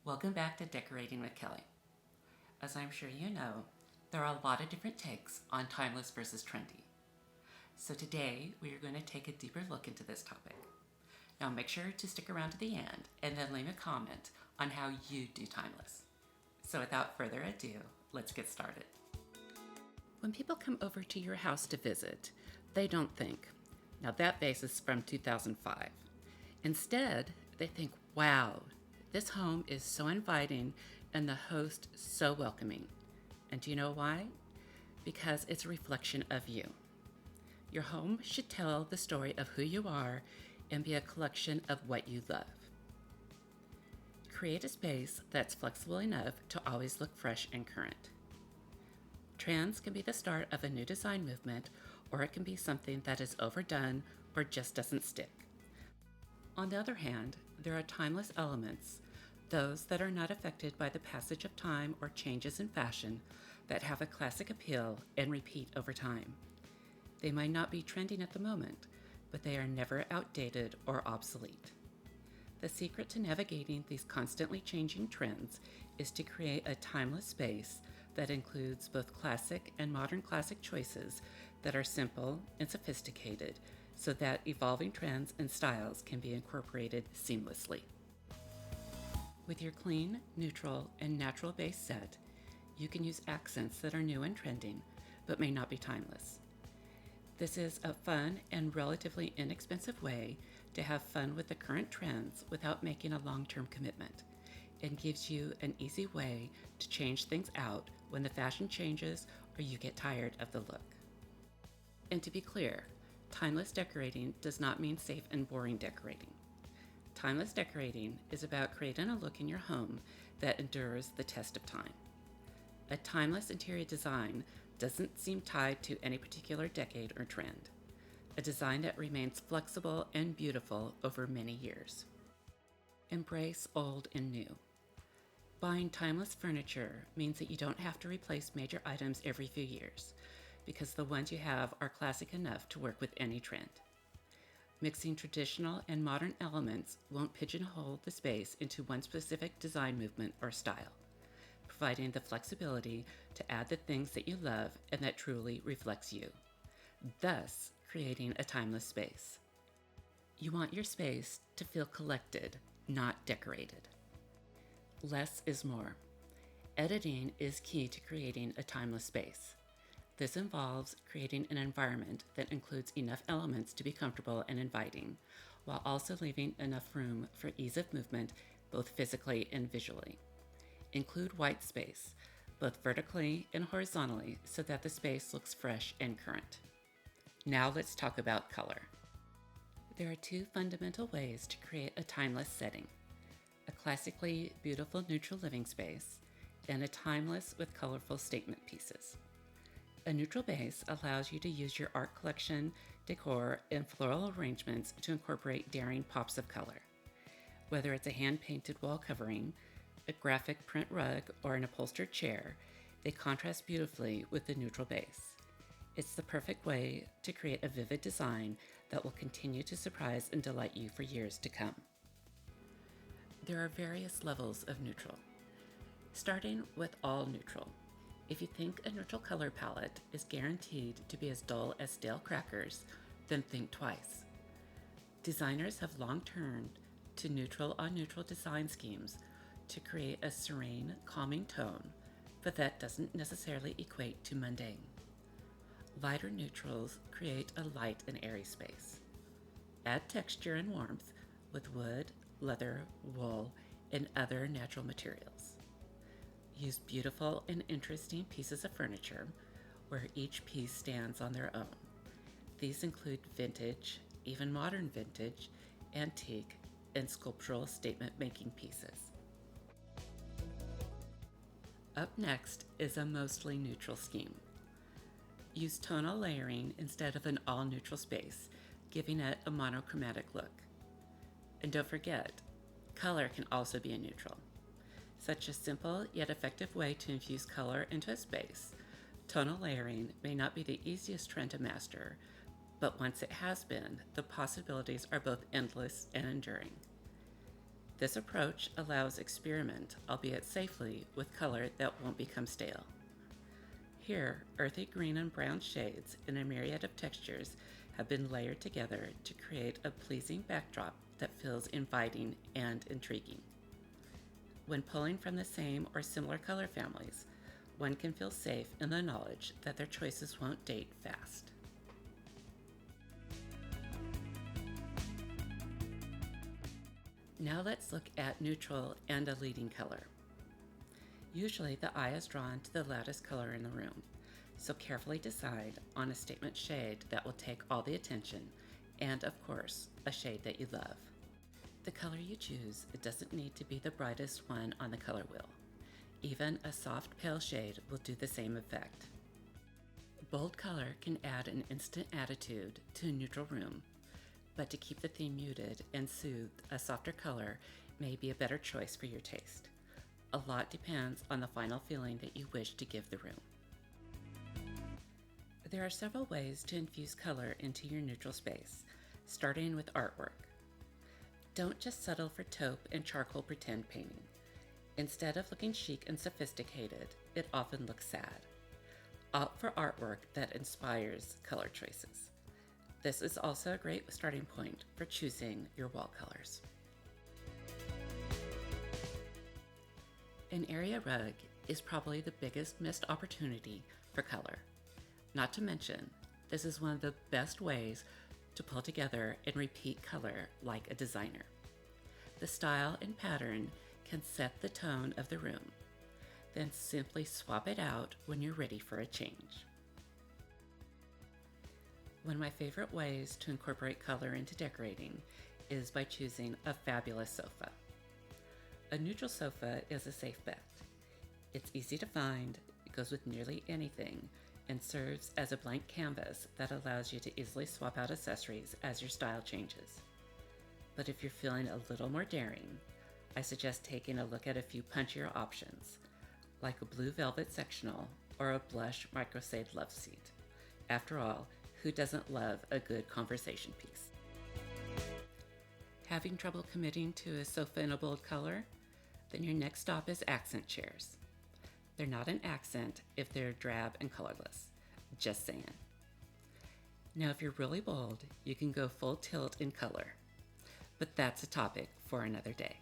Welcome back to Decorating with Kelly. As I'm sure you know, there are a lot of different takes on timeless versus trendy. So today we are going to take a deeper look into this topic. Now make sure to stick around to the end and then leave a comment on how you do timeless. So without further ado, let's get started. When people come over to your house to visit, they don't think, now that vase is from 2005. Instead, they think, wow, this home is so inviting and the host so welcoming. And do you know why? Because it's a reflection of you. Your home should tell the story of who you are and be a collection of what you love. Create a space that's flexible enough to always look fresh and current. Trends can be the start of a new design movement, or it can be something that is overdone or just doesn't stick. On the other hand, there are timeless elements, those that are not affected by the passage of time or changes in fashion, that have a classic appeal and repeat over time. They might not be trending at the moment, but they are never outdated or obsolete. The secret to navigating these constantly changing trends is to create a timeless space that includes both classic and modern classic choices that are simple and sophisticated, so that evolving trends and styles can be incorporated seamlessly. With your clean, neutral, and natural base set, you can use accents that are new and trending, but may not be timeless. This is a fun and relatively inexpensive way to have fun with the current trends without making a long-term commitment, and gives you an easy way to change things out when the fashion changes or you get tired of the look. And to be clear, timeless decorating does not mean safe and boring decorating. Timeless decorating is about creating a look in your home that endures the test of time. A timeless interior design doesn't seem tied to any particular decade or trend. A design that remains flexible and beautiful over many years. Embrace old and new. Buying timeless furniture means that you don't have to replace major items every few years, because the ones you have are classic enough to work with any trend. Mixing traditional and modern elements won't pigeonhole the space into one specific design movement or style, providing the flexibility to add the things that you love and that truly reflects you, thus creating a timeless space. You want your space to feel collected, not decorated. Less is more. Editing is key to creating a timeless space. This involves creating an environment that includes enough elements to be comfortable and inviting, while also leaving enough room for ease of movement, both physically and visually. Include white space, both vertically and horizontally, so that the space looks fresh and current. Now let's talk about color. There are two fundamental ways to create a timeless setting: a classically beautiful neutral living space, and a timeless with colorful statement pieces. A neutral base allows you to use your art collection, decor, and floral arrangements to incorporate daring pops of color. Whether it's a hand-painted wall covering, a graphic print rug, or an upholstered chair, they contrast beautifully with the neutral base. It's the perfect way to create a vivid design that will continue to surprise and delight you for years to come. There are various levels of neutral. Starting with all neutral. If you think a neutral color palette is guaranteed to be as dull as stale crackers, then think twice. Designers have long turned to neutral on neutral design schemes to create a serene, calming tone, but that doesn't necessarily equate to mundane. Lighter neutrals create a light and airy space. Add texture and warmth with wood, leather, wool, and other natural materials. Use beautiful and interesting pieces of furniture where each piece stands on their own. These include vintage, even modern vintage, antique, and sculptural statement-making pieces. Up next is a mostly neutral scheme. Use tonal layering instead of an all-neutral space, giving it a monochromatic look. And don't forget, color can also be a neutral. Such a simple yet effective way to infuse color into a space, tonal layering may not be the easiest trend to master, but once it has been, the possibilities are both endless and enduring. This approach allows experiment, albeit safely, with color that won't become stale. Here, earthy green and brown shades in a myriad of textures have been layered together to create a pleasing backdrop that feels inviting and intriguing. When pulling from the same or similar color families, one can feel safe in the knowledge that their choices won't date fast. Now let's look at neutral and a leading color. Usually the eye is drawn to the loudest color in the room, so carefully decide on a statement shade that will take all the attention, and of course, a shade that you love. The color you choose, it doesn't need to be the brightest one on the color wheel. Even a soft pale shade will do the same effect. Bold color can add an instant attitude to a neutral room, but to keep the theme muted and soothe, a softer color may be a better choice for your taste. A lot depends on the final feeling that you wish to give the room. There are several ways to infuse color into your neutral space, starting with artwork. Don't just settle for taupe and charcoal pretend painting. Instead of looking chic and sophisticated, it often looks sad. Opt for artwork that inspires color choices. This is also a great starting point for choosing your wall colors. An area rug is probably the biggest missed opportunity for color. Not to mention, this is one of the best ways to pull together and repeat color like a designer. The style and pattern can set the tone of the room. Then simply swap it out when you're ready for a change. One of my favorite ways to incorporate color into decorating is by choosing a fabulous sofa. A neutral sofa is a safe bet. It's easy to find, it goes with nearly anything, and serves as a blank canvas that allows you to easily swap out accessories as your style changes. But if you're feeling a little more daring, I suggest taking a look at a few punchier options, like a blue velvet sectional or a blush microsade love seat. After all, who doesn't love a good conversation piece? Having trouble committing to a sofa in a bold color? Then your next stop is accent chairs. They're not an accent if they're drab and colorless. Just saying. Now, if you're really bold, you can go full tilt in color. But that's a topic for another day.